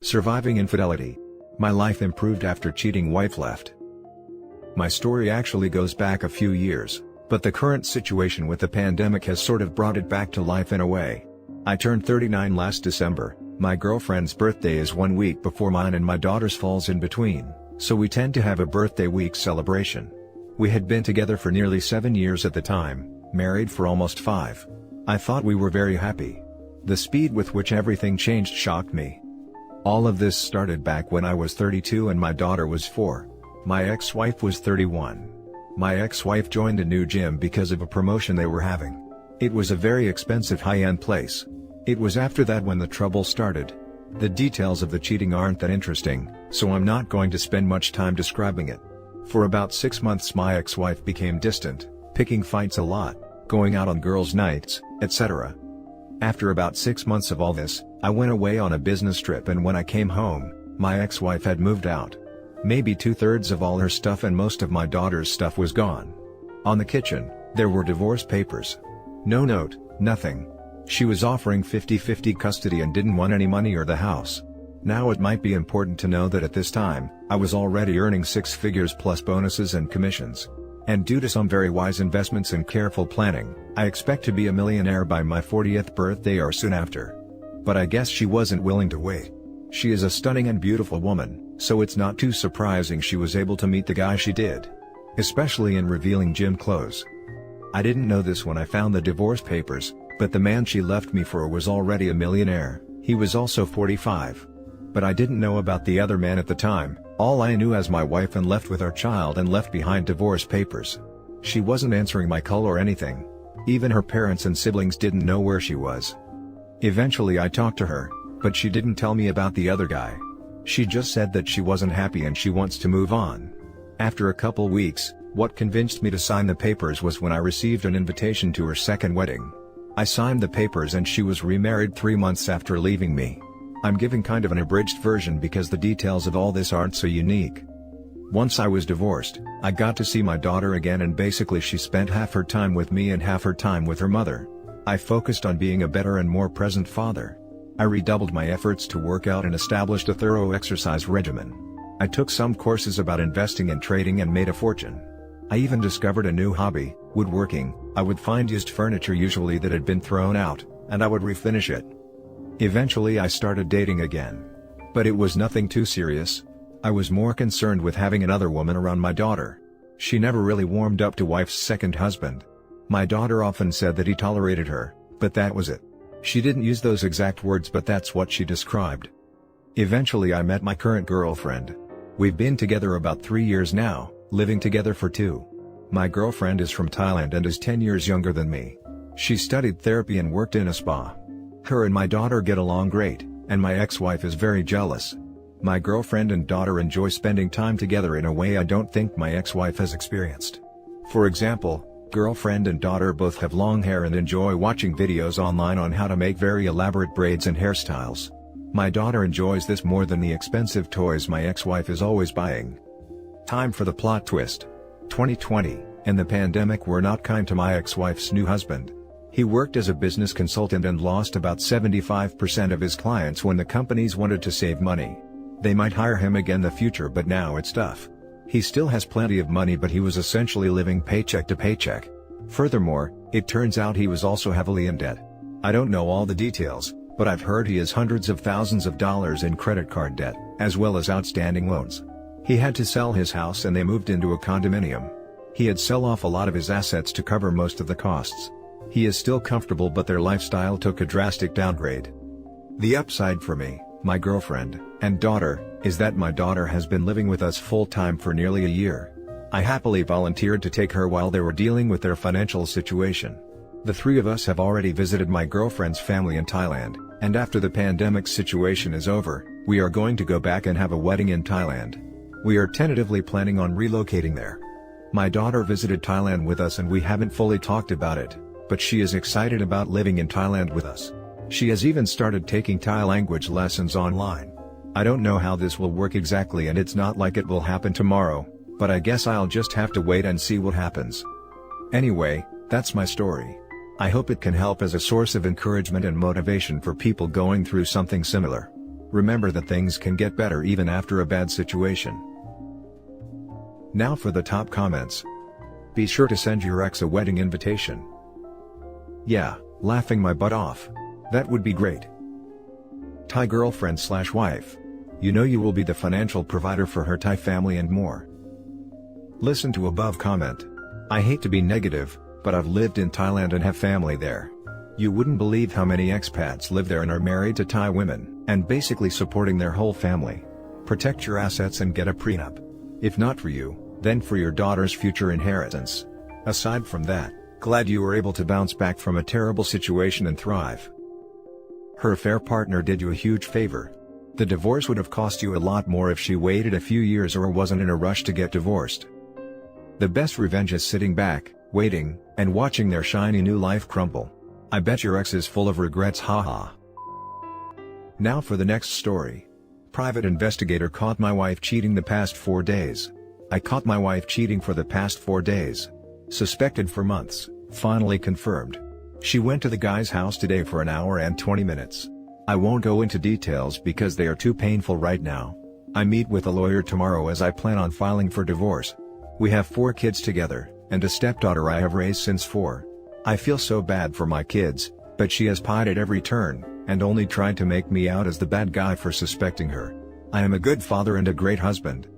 Surviving infidelity. My life improved after cheating wife left. My story actually goes back a few years, but the current situation with the pandemic has sort of brought it back to life in a way. I turned 39 last December. My girlfriend's birthday is 1 week before mine and my daughter's falls in between, so we tend to have a birthday week celebration. We had been together for nearly 7 years at the time, married for almost 5. I thought we were very happy. The speed with which everything changed shocked me. All of this started back when I was 32 and my daughter was 4. My ex-wife was 31. My ex-wife joined a new gym because of a promotion they were having. It was a very expensive high-end place. It was after that when the trouble started. The details of the cheating aren't that interesting, so I'm not going to spend much time describing it. For about 6 months my ex-wife became distant, picking fights a lot, going out on girls' nights, etc. After about 6 months of all this, I went away on a business trip, and when I came home, my ex-wife had moved out. Maybe 2/3 of all her stuff and most of my daughter's stuff was gone. On the kitchen, there were divorce papers. No note, nothing. She was offering 50-50 custody and didn't want any money or the house. Now it might be important to know that at this time, I was already earning 6 figures plus bonuses and commissions. And due to some very wise investments and careful planning, I expect to be a millionaire by my 40th birthday or soon after. But I guess she wasn't willing to wait. She is a stunning and beautiful woman, so it's not too surprising she was able to meet the guy she did. Especially in revealing gym clothes. I didn't know this when I found the divorce papers, but the man she left me for was already a millionaire. He was also 45. But I didn't know about the other man at the time. All I knew as my wife and left with our child and left behind divorce papers. She wasn't answering my call or anything. Even her parents and siblings didn't know where she was. Eventually I talked to her, but she didn't tell me about the other guy. She just said that she wasn't happy and she wants to move on. After a couple weeks, what convinced me to sign the papers was when I received an invitation to her second wedding. I signed the papers and she was remarried 3 months after leaving me. I'm giving kind of an abridged version because the details of all this aren't so unique. Once I was divorced, I got to see my daughter again, and basically she spent half her time with me and half her time with her mother. I focused on being a better and more present father. I redoubled my efforts to work out and established a thorough exercise regimen. I took some courses about investing and trading and made a fortune. I even discovered a new hobby, woodworking. I would find used furniture usually that had been thrown out, and I would refinish it. Eventually I started dating again. But it was nothing too serious. I was more concerned with having another woman around my daughter. She never really warmed up to wife's second husband. My daughter often said that he tolerated her, but that was it. She didn't use those exact words, but that's what she described. Eventually I met my current girlfriend. We've been together about 3 years now, living together for 2. My girlfriend is from Thailand and is 10 years younger than me. She studied therapy and worked in a spa. Her and my daughter get along great, and my ex-wife is very jealous. My girlfriend and daughter enjoy spending time together in a way I don't think my ex-wife has experienced. For example, girlfriend and daughter both have long hair and enjoy watching videos online on how to make very elaborate braids and hairstyles. My daughter enjoys this more than the expensive toys my ex-wife is always buying. Time for the plot twist. 2020, and the pandemic were not kind to my ex-wife's new husband. He worked as a business consultant and lost about 75% of his clients when the companies wanted to save money. They might hire him again in the future, but now it's tough. He still has plenty of money, but he was essentially living paycheck to paycheck. Furthermore, it turns out he was also heavily in debt. I don't know all the details, but I've heard he has hundreds of thousands of dollars in credit card debt, as well as outstanding loans. He had to sell his house and they moved into a condominium. He had sell off a lot of his assets to cover most of the costs. He is still comfortable, but their lifestyle took a drastic downgrade. The upside for me, my girlfriend, and daughter, is that my daughter has been living with us full-time for nearly a year. I happily volunteered to take her while they were dealing with their financial situation. The 3 of us have already visited my girlfriend's family in Thailand, and after the pandemic situation is over, we are going to go back and have a wedding in Thailand. We are tentatively planning on relocating there. My daughter visited Thailand with us and we haven't fully talked about it, but she is excited about living in Thailand with us. She has even started taking Thai language lessons online. I don't know how this will work exactly, and it's not like it will happen tomorrow, but I guess I'll just have to wait and see what happens. Anyway, that's my story. I hope it can help as a source of encouragement and motivation for people going through something similar. Remember that things can get better even after a bad situation. Now for the top comments. Be sure to send your ex a wedding invitation. Yeah, laughing my butt off. That would be great. Thai girlfriend/wife. You know you will be the financial provider for her Thai family and more. Listen to above comment. I hate to be negative, but I've lived in Thailand and have family there. You wouldn't believe how many expats live there and are married to Thai women, and basically supporting their whole family. Protect your assets and get a prenup. If not for you, then for your daughter's future inheritance. Aside from that, glad you were able to bounce back from a terrible situation and thrive. Her affair partner did you a huge favor. The divorce would have cost you a lot more if she waited a few years or wasn't in a rush to get divorced. The best revenge is sitting back, waiting, and watching their shiny new life crumble. I bet your ex is full of regrets, haha. Now for the next story. Private investigator caught my wife cheating the past 4 days. I caught my wife cheating for the past 4 days. Suspected for months, finally confirmed. She went to the guy's house today for an hour and 20 minutes. I won't go into details because they are too painful right now. I meet with a lawyer tomorrow as I plan on filing for divorce. We have 4 kids together, and a stepdaughter I have raised since 4. I feel so bad for my kids, but she has pied at every turn, and only tried to make me out as the bad guy for suspecting her. I am a good father and a great husband.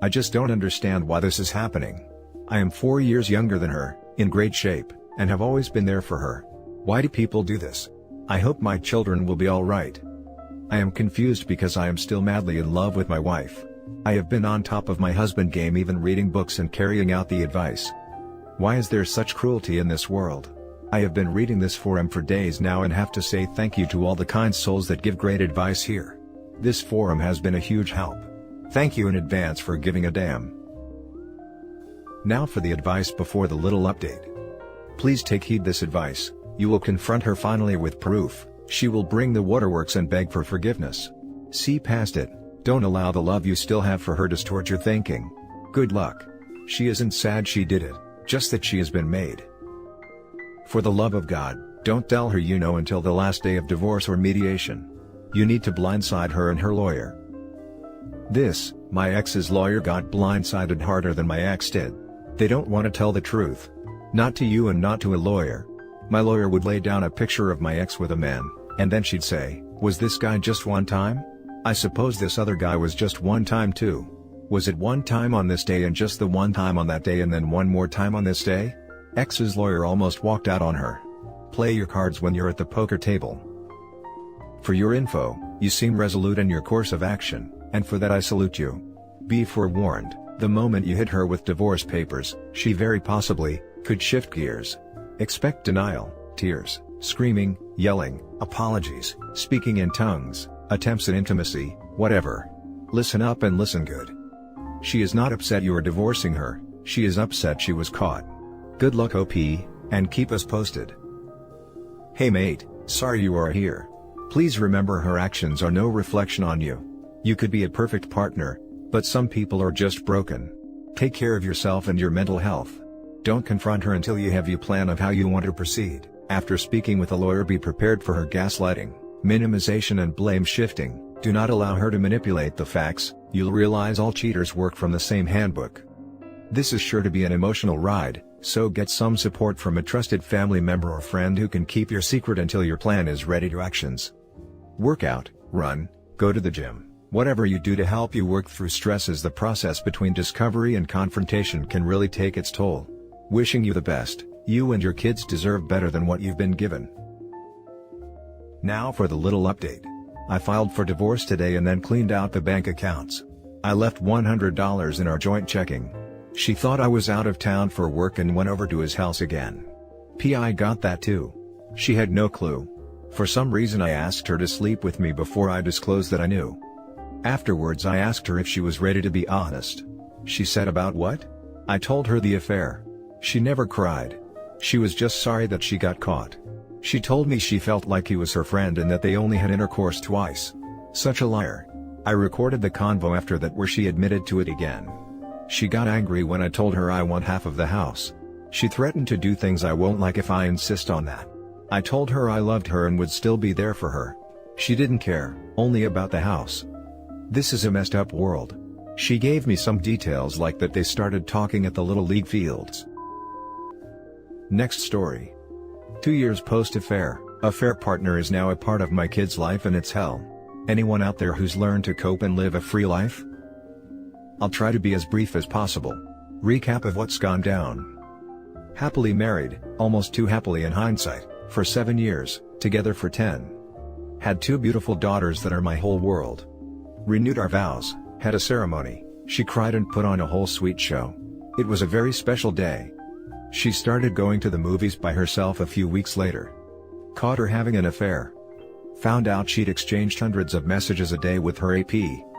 I just don't understand why this is happening. I am 4 years younger than her, in great shape, and have always been there for her. Why do people do this? I hope my children will be alright. I am confused because I am still madly in love with my wife. I have been on top of my husband game, even reading books and carrying out the advice. Why is there such cruelty in this world? I have been reading this forum for days now and have to say thank you to all the kind souls that give great advice here. This forum has been a huge help. Thank you in advance for giving a damn. Now for the advice before the little update. Please take heed this advice. You will confront her finally with proof. She will bring the waterworks and beg for forgiveness. See past it. Don't allow the love you still have for her distort your thinking. Good luck. She isn't sad she did it, just that she has been made. For the love of God, don't tell her you know until the last day of divorce or mediation. You need to blindside her and her lawyer. My ex's lawyer got blindsided harder than my ex did. They don't want to tell the truth. Not to you and not to a lawyer. My lawyer would lay down a picture of my ex with a man, and then she'd say, "Was this guy just one time? I suppose this other guy was just one time too. Was it one time on this day and just the one time on that day and then one more time on this day?" Ex's lawyer almost walked out on her. Play your cards when you're at the poker table. For your info, you seem resolute in your course of action, and for that I salute you. Be forewarned, the moment you hit her with divorce papers, she very possibly could shift gears. Expect denial, tears, screaming, yelling, apologies, speaking in tongues, attempts at intimacy, whatever. Listen up and listen good. She is not upset you are divorcing her, she is upset she was caught. Good luck OP, and keep us posted. Hey mate, sorry you are here. Please remember her actions are no reflection on you. You could be a perfect partner, but some people are just broken. Take care of yourself and your mental health. Don't confront her until you have your plan of how you want to proceed. After speaking with a lawyer, be prepared for her gaslighting, minimization and blame shifting. Do not allow her to manipulate the facts. You'll realize all cheaters work from the same handbook. This is sure to be an emotional ride, so get some support from a trusted family member or friend who can keep your secret until your plan is ready to actions. Work out, run, go to the gym. Whatever you do to help you work through stress, as the process between discovery and confrontation can really take its toll. Wishing you the best. You and your kids deserve better than what you've been given. Now for the little update. I filed for divorce today and then cleaned out the bank accounts. I left $100 in our joint checking. She thought I was out of town for work and went over to his house again. I got that too. She had no clue. For some reason I asked her to sleep with me before I disclosed that I knew. Afterwards I asked her if she was ready to be honest. She said, "About what?" I told her the affair. She never cried. She was just sorry that she got caught. She told me she felt like he was her friend and that they only had intercourse twice. Such a liar. I recorded the convo after that where she admitted to it again. She got angry when I told her I want half of the house. She threatened to do things I won't like if I insist on that. I told her I loved her and would still be there for her. She didn't care, only about the house. This is a messed up world. She gave me some details like that they started talking at the Little League fields. Next story. 2 years post-affair, affair partner is now a part of my kid's life and it's hell. Anyone out there who's learned to cope and live a free life? I'll try to be as brief as possible. Recap of what's gone down. Happily married, almost too happily in hindsight, for 7 years, together for 10. Had 2 beautiful daughters that are my whole world. Renewed our vows, had a ceremony, she cried and put on a whole sweet show. It was a very special day. She started going to the movies by herself a few weeks later. Caught her having an affair. Found out she'd exchanged hundreds of messages a day with her AP,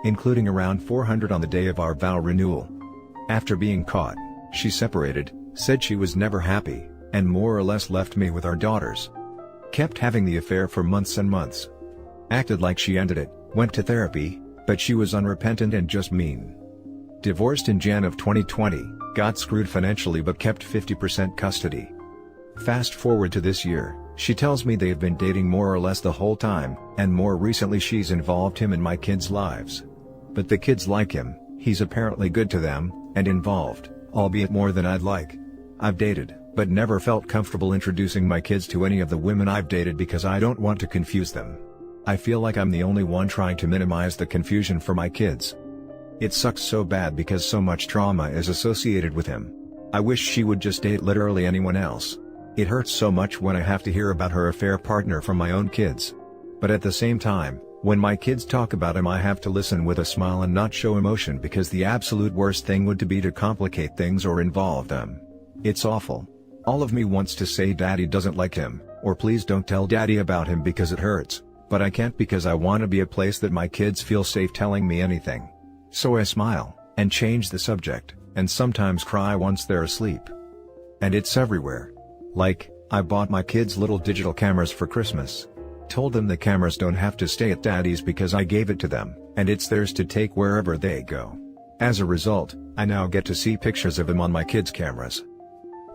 including around 400 on the day of our vow renewal. After being caught, she separated, said she was never happy, and more or less left me with our daughters. Kept having the affair for months and months. Acted like she ended it, went to therapy, but she was unrepentant and just mean. Divorced in Jan of 2020, got screwed financially but kept 50% custody. Fast forward to this year, she tells me they've been dating more or less the whole time, and more recently she's involved him in my kids' lives. But the kids like him, he's apparently good to them, and involved, albeit more than I'd like. I've dated, but never felt comfortable introducing my kids to any of the women I've dated because I don't want to confuse them. I feel like I'm the only one trying to minimize the confusion for my kids. It sucks so bad because so much trauma is associated with him. I wish she would just date literally anyone else. It hurts so much when I have to hear about her affair partner from my own kids. But at the same time, when my kids talk about him I have to listen with a smile and not show emotion because the absolute worst thing would be to complicate things or involve them. It's awful. All of me wants to say daddy doesn't like him, or please don't tell daddy about him because it hurts, but I can't because I want to be a place that my kids feel safe telling me anything. So I smile, and change the subject, and sometimes cry once they're asleep. And it's everywhere. Like, I bought my kids little digital cameras for Christmas. Told them the cameras don't have to stay at daddy's because I gave it to them, and it's theirs to take wherever they go. As a result, I now get to see pictures of him on my kids' cameras.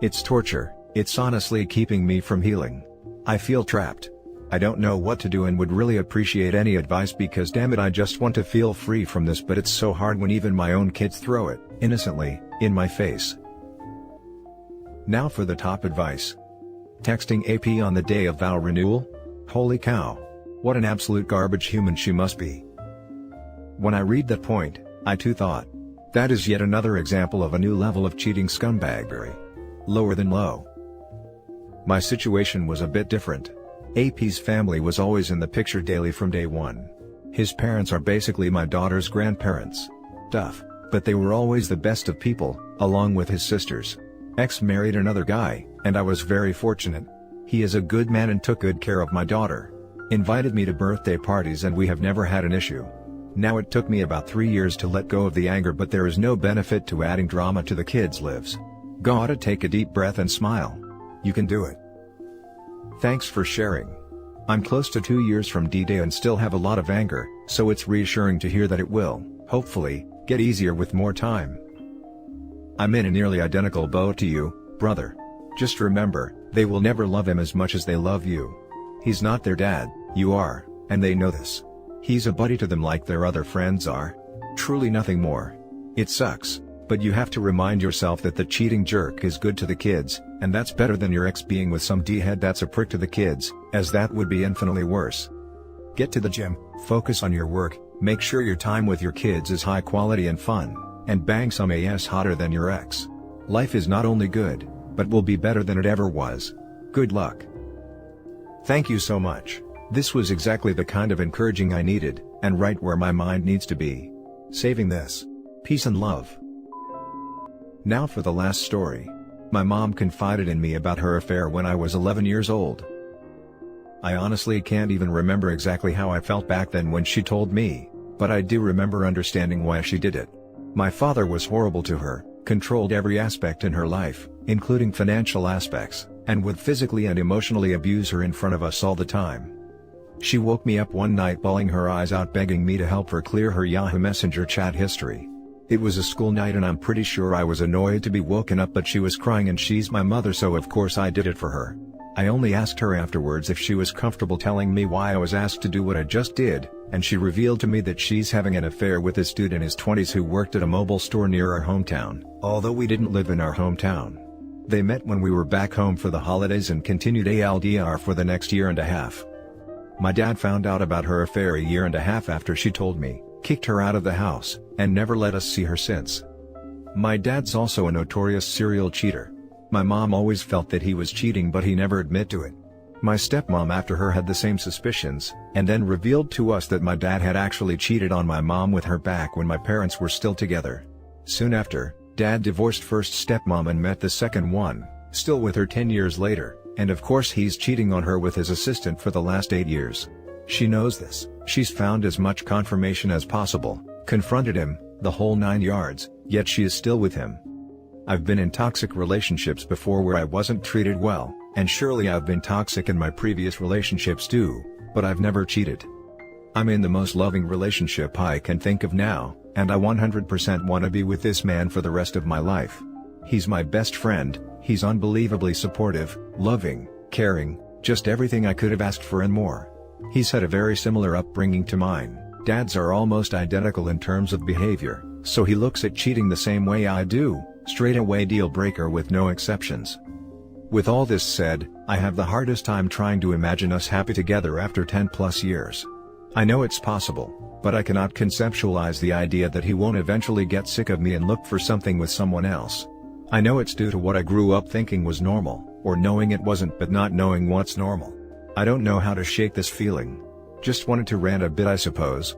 It's torture, it's honestly keeping me from healing. I feel trapped. I don't know what to do and would really appreciate any advice because damn it I just want to feel free from this, but it's so hard when even my own kids throw it, innocently, in my face. Now for the top advice. Texting AP on the day of vow renewal? Holy cow. What an absolute garbage human she must be. When I read that point, I too thought. That is yet another example of a new level of cheating scumbaggery. Lower than low. My situation was a bit different. AP's family was always in the picture daily from day one. His parents are basically my daughter's grandparents. Tough, but they were always the best of people, along with his sisters. Ex married another guy, and I was very fortunate. He is a good man and took good care of my daughter. Invited me to birthday parties and we have never had an issue. Now it took me about 3 years to let go of the anger, but there is no benefit to adding drama to the kids' lives. Gotta take a deep breath and smile. You can do it. Thanks for sharing. I'm close to 2 years from D-Day and still have a lot of anger, so it's reassuring to hear that it will, hopefully, get easier with more time. I'm in a nearly identical boat to you, brother. Just remember, they will never love him as much as they love you. He's not their dad, you are, and they know this. He's a buddy to them like their other friends are. Truly nothing more. It sucks, but you have to remind yourself that the cheating jerk is good to the kids, and that's better than your ex being with some D-head that's a prick to the kids, as that would be infinitely worse. Get to the gym, focus on your work, make sure your time with your kids is high quality and fun, and bang some ass hotter than your ex. Life is not only good, but will be better than it ever was. Good luck. Thank you so much. This was exactly the kind of encouraging I needed, and right where my mind needs to be. Saving this. Peace and love. Now for the last story. My mom confided in me about her affair when I was 11 years old. I honestly can't even remember exactly how I felt back then when she told me, but I do remember understanding why she did it. My father was horrible to her, controlled every aspect in her life, including financial aspects, and would physically and emotionally abuse her in front of us all the time. She woke me up one night bawling her eyes out begging me to help her clear her Yahoo Messenger chat history. It was a school night and I'm pretty sure I was annoyed to be woken up, but she was crying and she's my mother, so of course I did it for her. I only asked her afterwards if she was comfortable telling me why I was asked to do what I just did, and she revealed to me that she's having an affair with this dude in his 20s who worked at a mobile store near our hometown, although we didn't live in our hometown. They met when we were back home for the holidays and continued ALDR for the next year and a half. My dad found out about her affair a year and a half after she told me, kicked her out of the house, and never let us see her since. My dad's also a notorious serial cheater. My mom always felt that he was cheating, but he never admitted to it. My stepmom after her had the same suspicions, and then revealed to us that my dad had actually cheated on my mom with her back when my parents were still together. Soon after, Dad divorced first stepmom and met the second one, still with her 10 years later, and of course he's cheating on her with his assistant for the last 8 years. She knows this, she's found as much confirmation as possible, confronted him, the whole 9 yards, yet she is still with him. I've been in toxic relationships before where I wasn't treated well, and surely I've been toxic in my previous relationships too, but I've never cheated. I'm in the most loving relationship I can think of now, and I 100% want to be with this man for the rest of my life. He's my best friend, he's unbelievably supportive, loving, caring, just everything I could have asked for and more. He's had a very similar upbringing to mine. Dads are almost identical in terms of behavior, so he looks at cheating the same way I do, straight away deal breaker with no exceptions. With all this said, I have the hardest time trying to imagine us happy together after 10+ years. I know it's possible, but I cannot conceptualize the idea that he won't eventually get sick of me and look for something with someone else. I know it's due to what I grew up thinking was normal, or knowing it wasn't but not knowing what's normal. I don't know how to shake this feeling. Just wanted to rant a bit, I suppose.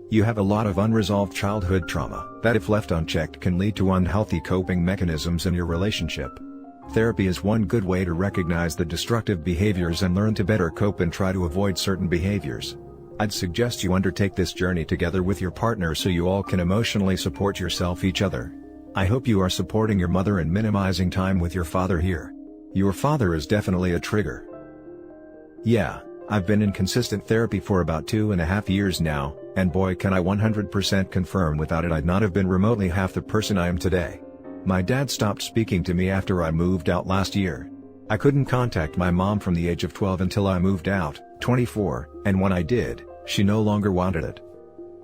You have a lot of unresolved childhood trauma that if left unchecked can lead to unhealthy coping mechanisms in your relationship. Therapy is one good way to recognize the destructive behaviors and learn to better cope and try to avoid certain behaviors. I'd suggest you undertake this journey together with your partner so you all can emotionally support each other. I hope you are supporting your mother and minimizing time with your father here. Your father is definitely a trigger. Yeah, I've been in consistent therapy for about 2.5 years now, and boy can I 100% confirm without it I'd not have been remotely half the person I am today. My dad stopped speaking to me after I moved out last year. I couldn't contact my mom from the age of 12 until I moved out, 24, and when I did, she no longer wanted it.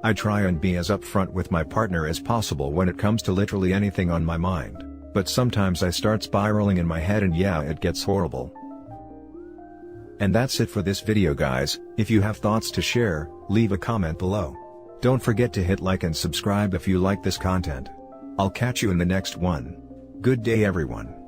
I try and be as upfront with my partner as possible when it comes to literally anything on my mind, but sometimes I start spiraling in my head and yeah, it gets horrible. And that's it for this video, guys. If you have thoughts to share, leave a comment below. Don't forget to hit like and subscribe if you like this content. I'll catch you in the next one. Good day everyone.